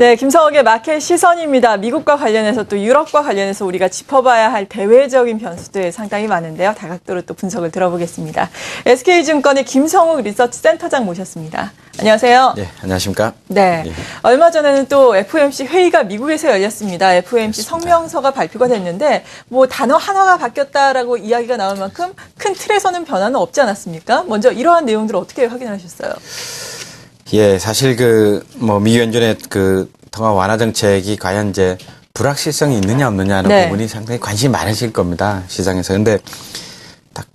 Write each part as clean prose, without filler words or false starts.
네, 김성욱의 마켓 시선입니다. 미국과 관련해서 또 유럽과 관련해서 우리가 짚어봐야 할 대외적인 변수들 상당히 많은데요. 다각도로 또 분석을 들어보겠습니다. SK증권의 김성욱 리서치 센터장 모셨습니다. 안녕하세요. 네, 안녕하십니까? 네, 네. 얼마 전에는 또 FOMC 회의가 미국에서 열렸습니다. FOMC 성명서가 발표가 됐는데 뭐 단어 하나가 바뀌었다라고 이야기가 나올 만큼 큰 틀에서는 변화는 없지 않았습니까? 먼저 이러한 내용들을 어떻게 확인하셨어요? 예, 사실 미 연준의 통화 완화 정책이 과연 이제 불확실성이 있느냐 없느냐는 네. 부분이 상당히 관심이 많으실 겁니다, 시장에서. 근데 딱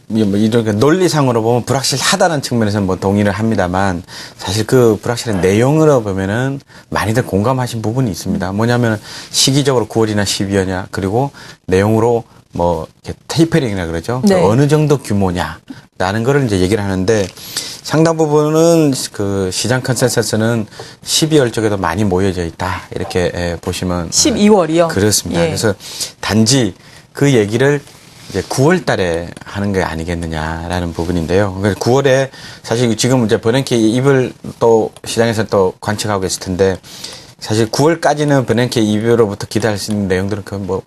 이런 논리상으로 보면 불확실하다는 측면에서는 뭐 동의를 합니다만 사실 그 불확실한 내용으로 보면은 많이들 공감하신 부분이 있습니다. 뭐냐면 시기적으로 9월이나 12월이냐 그리고 내용으로 뭐 테이퍼링이라 그러죠. 네. 어느 정도 규모냐라는 거를 이제 얘기를 하는데 상당 부분은 그 시장 컨센서스는 12월 쪽에도 많이 모여져 있다 이렇게 보시면 12월이요? 그렇습니다. 예. 그래서 단지 그 얘기를 이제 9월 달에 하는 게 아니겠느냐라는 부분인데요. 그러니까 9월에 사실 지금 이제 버냉키 입을 또 시장에서 또 관측하고 있을 텐데 사실 9월까지는 버냉키 입으로부터 기대할 수 있는 내용들은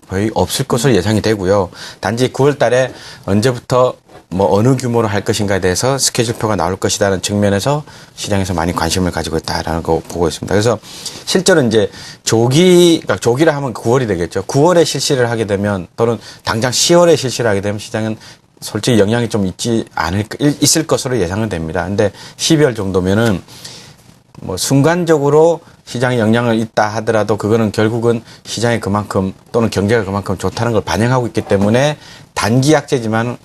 거의 없을 것으로 예상이 되고요. 단지 9월 달에 언제부터 어느 규모로 할 것인가에 대해서 스케줄표가 나올 것이라는 측면에서 시장에서 많이 관심을 가지고 있다라는 거 보고 있습니다. 그래서 실제로 이제 조기라 하면 9월이 되겠죠. 9월에 실시를 하게 되면 또는 당장 10월에 실시를 하게 되면 시장은 솔직히 영향이 좀 있을 것으로 예상은 됩니다. 근데 12월 정도면은 순간적으로 시장에 영향을 있다 하더라도 그거는 결국은 시장에 그만큼 또는 경제가 그만큼 좋다는 걸 반영하고 있기 때문에 단기 약재지만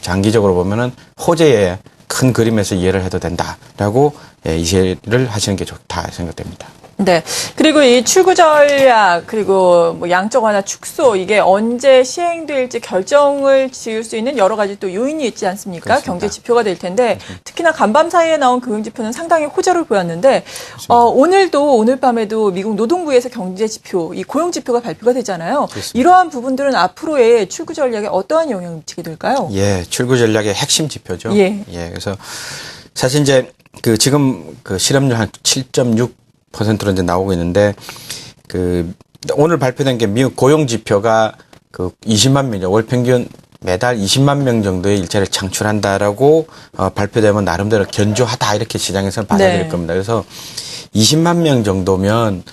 장기적으로 보면은 호재의 큰 그림에서 이해를 해도 된다라고 이해를 하시는 게 좋다 생각됩니다. 네. 그리고 이 출구 전략, 그리고 양적 완화 축소, 이게 언제 시행될지 결정을 지을 수 있는 여러 가지 또 요인이 있지 않습니까? 그렇습니다. 경제 지표가 될 텐데, 특히나 간밤 사이에 나온 금융 지표는 상당히 호재를 보였는데, 오늘 밤에도 미국 노동부에서 경제 지표, 이 고용 지표가 발표가 되잖아요. 그렇습니다. 이러한 부분들은 앞으로의 출구 전략에 어떠한 영향을 미치게 될까요? 예, 출구 전략의 핵심 지표죠. 예. 그래서 사실 이제 지금 실업률 한 7.6%로 이제 나오고 있는데 오늘 발표된 게 미국 고용 지표가 20만 명이죠. 월 평균 매달 20만 명 정도의 일자리를 창출한다라고 발표되면 나름대로 견조하다 이렇게 시장에서는 받아들일 네. 겁니다. 그래서 20만 명 정도면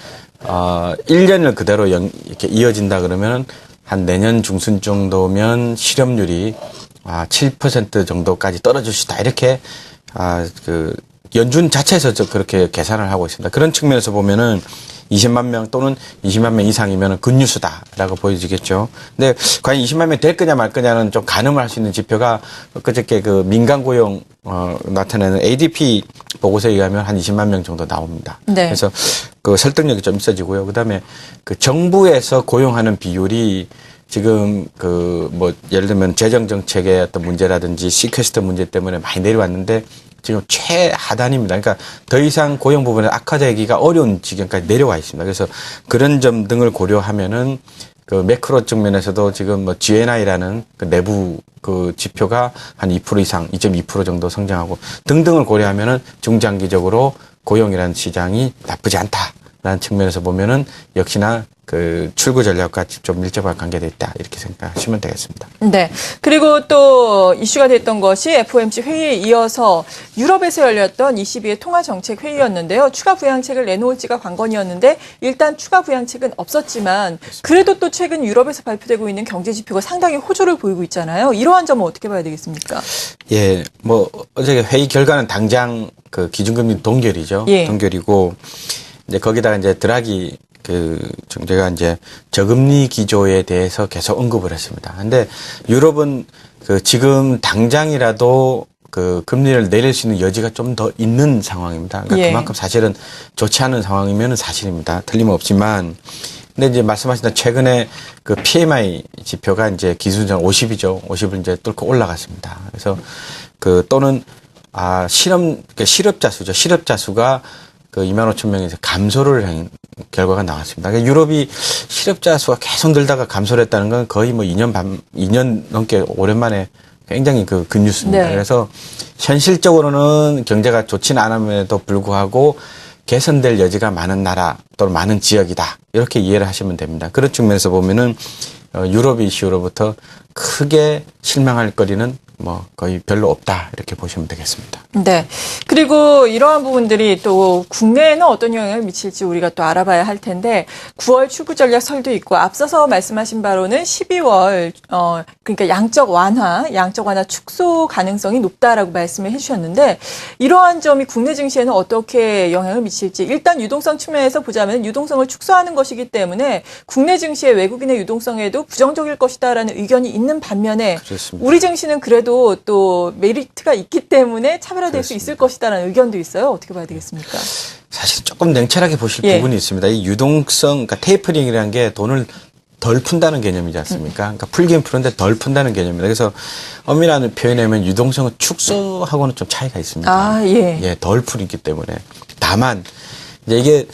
1년을 그대로 이렇게 이어진다 그러면 한 내년 중순 정도면 실업률이 7% 정도까지 떨어질 수 있다. 이렇게 연준 자체에서 그렇게 계산을 하고 있습니다. 그런 측면에서 보면은 20만 명 또는 20만 명 이상이면은 굿뉴스다라고 보여지겠죠. 근데 과연 20만 명 될 거냐 말 거냐는 좀 가늠을 할 수 있는 지표가 그저께 민간 고용 나타내는 ADP 보고서에 의하면 한 20만 명 정도 나옵니다. 네. 그래서 설득력이 좀 있어지고요. 그다음에 정부에서 고용하는 비율이 지금 예를 들면 재정 정책의 어떤 문제라든지 시퀘스트 문제 때문에 많이 내려왔는데 지금 최하단입니다. 그러니까 더 이상 고용 부분에 악화되기가 어려운 지경까지 내려와 있습니다. 그래서 그런 점 등을 고려하면은 매크로 측면에서도 지금 GNI라는 내부 지표가 한 2% 이상, 2.2% 정도 성장하고 등등을 고려하면은 중장기적으로 고용이라는 시장이 나쁘지 않다라는 측면에서 보면은 역시나 출구 전략과 좀 밀접하게 관계되어 있다 이렇게 생각하시면 되겠습니다. 네. 그리고 또 이슈가 됐던 것이 FOMC 회의에 이어서 유럽에서 열렸던 22회 통화정책 회의였는데요. 추가 부양책을 내놓을지가 관건이었는데 일단 추가 부양책은 없었지만 그래도 또 최근 유럽에서 발표되고 있는 경제 지표가 상당히 호조를 보이고 있잖아요. 이러한 점은 어떻게 봐야 되겠습니까? 예, 어제 회의 결과는 당장 기준금리 동결이죠. 예. 동결이고 이제 거기다가 이제 드라기 정제가 이제 저금리 기조에 대해서 계속 언급을 했습니다. 근데 유럽은 지금 당장이라도 금리를 내릴 수 있는 여지가 좀 더 있는 상황입니다. 그러니까 예. 그만큼 사실은 좋지 않은 상황이면 사실입니다. 틀림없지만. 근데 이제 말씀하신 대로 최근에 PMI 지표가 이제 기준선 50이죠. 50을 이제 뚫고 올라갔습니다. 그래서 또는 실업자 수죠. 실업자 수가 25,000명에서 감소를 한 결과가 나왔습니다. 그러니까 유럽이 실업자 수가 계속 늘다가 감소를 했다는 건 거의 2년 넘게 오랜만에 굉장히 굿뉴스입니다. 네. 그래서 현실적으로는 경제가 좋지는 않음에도 불구하고 개선될 여지가 많은 나라 또는 많은 지역이다. 이렇게 이해를 하시면 됩니다. 그런 측면에서 보면은 유럽 이슈로부터 크게 실망할 거리는 뭐 거의 별로 없다. 이렇게 보시면 되겠습니다. 네. 그리고 이러한 부분들이 또 국내에는 어떤 영향을 미칠지 우리가 또 알아봐야 할 텐데 9월 출구 전략 설도 있고 앞서서 말씀하신 바로는 12월 그러니까 양적 완화 축소 가능성이 높다라고 말씀을 해주셨는데 이러한 점이 국내 증시에는 어떻게 영향을 미칠지 일단 유동성 측면에서 보자면 유동성을 축소하는 것이기 때문에 국내 증시의 외국인의 유동성에도 부정적일 것이다라는 의견이 있는 반면에 그렇습니다. 우리 증시는 그래도 또 메리트가 있기 때문에 차별화될 수 있을 것이다라는 의견도 있어요. 어떻게 봐야 되겠습니까? 사실 조금 냉철하게 보실 예. 부분이 있습니다. 이 유동성, 그러니까 테이퍼링이라는 게 돈을 덜 푼다는 개념이지 않습니까? 그러니까 풀긴 푸는데 덜 푼다는 개념입니다. 그래서 엄밀한 표현하면 유동성은 축소하고는 좀 차이가 있습니다. 아, 예. 예, 덜 풀기 때문에. 다만, 이제 이게,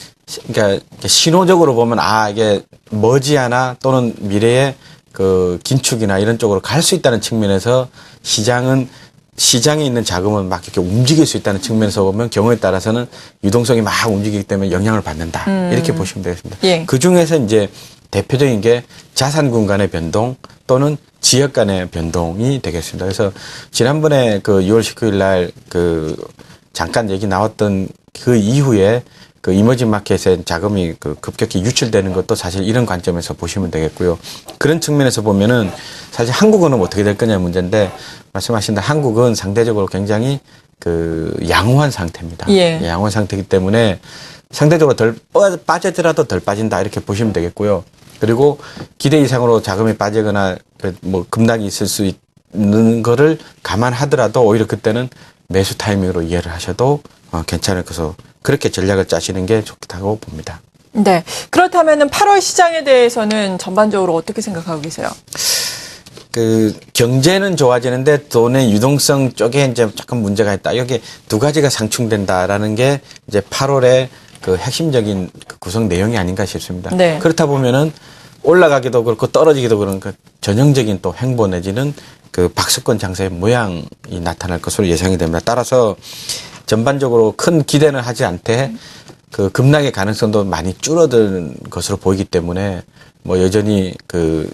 그러니까 신호적으로 보면, 이게 머지않아 또는 미래에 그 긴축이나 이런 쪽으로 갈 수 있다는 측면에서 시장에 있는 자금을 막 이렇게 움직일 수 있다는 측면에서 보면 경우에 따라서는 유동성이 막 움직이기 때문에 영향을 받는다. 이렇게 보시면 되겠습니다. 예. 그 중에서 이제 대표적인 게 자산군 간의 변동 또는 지역 간의 변동이 되겠습니다. 그래서 지난번에 그 6월 19일 날 그 잠깐 얘기 나왔던 그 이후에 그 이머징 마켓에 자금이 그 급격히 유출되는 것도 사실 이런 관점에서 보시면 되겠고요. 그런 측면에서 보면은 사실 한국은 어떻게 될 거냐 문제인데 말씀하신 대로 한국은 상대적으로 굉장히 그 양호한 상태입니다. 예. 양호한 상태이기 때문에 상대적으로 덜 빠지더라도 덜 빠진다 이렇게 보시면 되겠고요. 그리고 기대 이상으로 자금이 빠지거나 뭐 급락이 있을 수 있는 거를 감안하더라도 오히려 그때는 매수 타이밍으로 이해를 하셔도 괜찮을 것으로 그렇게 전략을 짜시는 게 좋다고 봅니다. 네. 그렇다면은 8월 시장에 대해서는 전반적으로 어떻게 생각하고 계세요? 그 경제는 좋아지는데 돈의 유동성 쪽에 이제 조금 문제가 있다. 여기 두 가지가 상충된다라는 게 이제 8월의 그 핵심적인 그 구성 내용이 아닌가 싶습니다. 네. 그렇다 보면은 올라가기도 그렇고 떨어지기도 그런 그 전형적인 또 횡보 내지는 그 박스권 장세의 모양이 나타날 것으로 예상이 됩니다. 따라서 전반적으로 큰 기대는 하지 않되 그 급락의 가능성도 많이 줄어든 것으로 보이기 때문에 뭐 여전히 그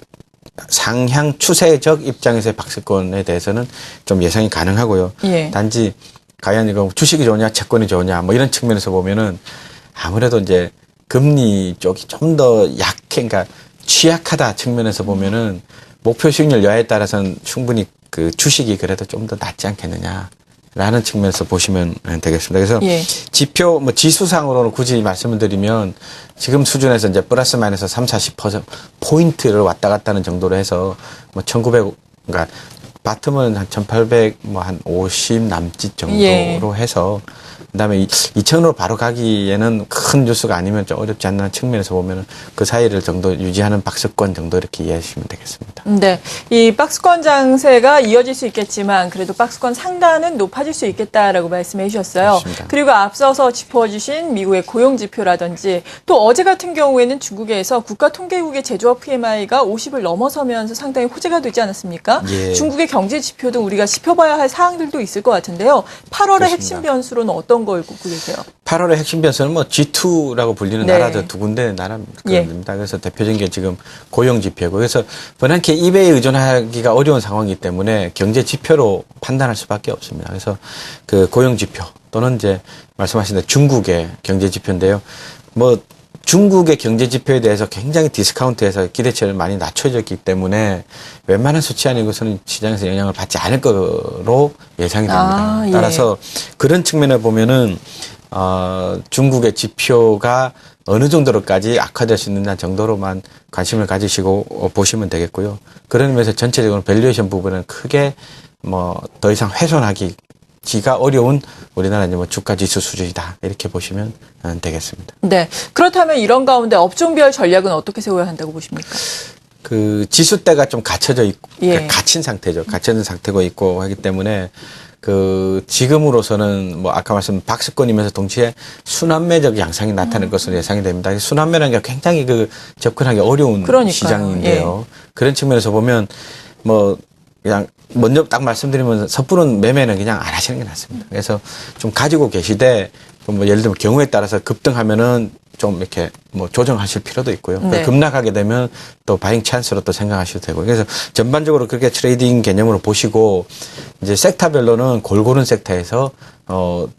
상향 추세적 입장에서의 박스권에 대해서는 좀 예상이 가능하고요. 예. 단지 과연 이거 주식이 좋으냐 채권이 좋으냐 뭐 이런 측면에서 보면은 아무래도 이제 금리 쪽이 좀 더 그러니까 취약하다 측면에서 보면은 목표 수익률 여하에 따라서는 충분히 그 주식이 그래도 좀 더 낫지 않겠느냐라는 측면에서 보시면 되겠습니다. 그래서 예. 지표 뭐 지수상으로는 굳이 말씀을 드리면 지금 수준에서 이제 플러스 마이너스 3-40% 포인트를 왔다 갔다 하는 정도로 해서 뭐 1900 그러니까 바텀은 한 1800 뭐 한 50 남짓 정도로 예. 해서 그다음에 2000으로 바로 가기에는 큰 뉴스가 아니면 좀 어렵지 않나 측면에서 보면은 그 사이를 정도 유지하는 박스권 정도 이렇게 이해하시면 되겠습니다. 네. 이 박스권 장세가 이어질 수 있겠지만 그래도 박스권 상단은 높아질 수 있겠다라고 말씀해 주셨어요. 그렇습니다. 그리고 앞서서 짚어주신 미국의 고용 지표라든지 또 어제 같은 경우에는 중국에서 국가통계국의 제조업 PMI가 50을 넘어서면서 상당히 호재가 되지 않았습니까? 예. 중국의 경제 지표도 우리가 지켜봐야 할 사항들도 있을 것 같은데요. 8월의 그렇습니다. 핵심 변수로는 어떤 걸 꼽고 계세요? 8월의 핵심 변수는 뭐 G2라고 불리는 네. 나라죠. 두 군데 나라입니다. 예. 그래서 대표적인 게 지금 고용 지표고 그래서 버나케 이베에 의존하기가 어려운 상황이기 때문에 경제 지표로 판단할 수밖에 없습니다. 그래서 그 고용 지표 또는 이제 말씀하신 대로 중국의 경제 지표인데요. 뭐 중국의 경제 지표에 대해서 굉장히 디스카운트해서 기대치를 많이 낮춰졌기 때문에 웬만한 수치 아니고서는 시장에서 영향을 받지 않을 거로 예상이 됩니다. 예. 따라서 그런 측면을 보면은 중국의 지표가 어느 정도로까지 악화될 수 있느냐 정도로만 관심을 가지시고 보시면 되겠고요. 그런 의미에서 전체적으로 밸류에이션 부분은 크게 뭐 더 이상 훼손하기가 어려운 우리나라 이제 뭐 주가 지수 수준이다 이렇게 보시면 되겠습니다. 네. 그렇다면 이런 가운데 업종별 전략은 어떻게 세워야 한다고 보십니까? 그 지수대가 좀 갇혀져 있고 예. 그러니까 갇힌 상태죠. 갇혀진 상태고 있고 하기 때문에 그 지금으로서는 뭐 아까 말씀 박스권이면서 동시에 순환매적 양상이 나타날 것으로 예상이 됩니다. 순환매라는 게 굉장히 그 접근하기 어려운 그러니까요. 시장인데요. 그런 측면에서 보면 뭐 그냥 먼저 딱 말씀드리면 섣부른 매매는 그냥 안 하시는 게 낫습니다. 그래서 좀 가지고 계시되 뭐 예를 들면 경우에 따라서 급등하면은 좀 이렇게 뭐 조정하실 필요도 있고요. 네. 급락하게 되면 또 바잉 찬스로 또 생각하셔도 되고. 그래서 전반적으로 그렇게 트레이딩 개념으로 보시고 이제 섹터별로는 골고른 섹터에서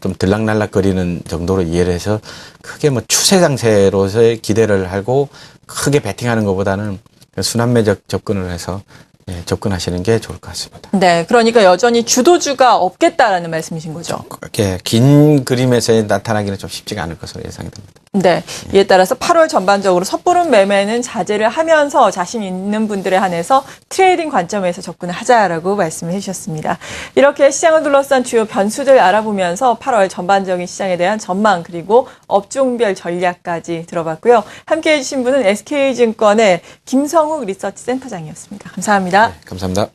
좀 들락날락거리는 정도로 이해를 해서 크게 뭐 추세 장세로서의 기대를 하고 크게 베팅하는 것보다는 순환매적 접근을 해서 접근하시는 게 좋을 것 같습니다. 네, 그러니까 여전히 주도주가 없겠다라는 말씀이신 거죠. 그렇게 긴 그림에서 나타나기는 좀 쉽지가 않을 것으로 예상이 됩니다. 네, 이에 따라서 8월 전반적으로 섣부른 매매는 자제를 하면서 자신 있는 분들에 한해서 트레이딩 관점에서 접근을 하자라고 말씀을 해주셨습니다. 이렇게 시장을 둘러싼 주요 변수들 알아보면서 8월 전반적인 시장에 대한 전망 그리고 업종별 전략까지 들어봤고요. 함께해 주신 분은 SK증권의 김성욱 리서치 센터장이었습니다. 감사합니다. 네, 감사합니다.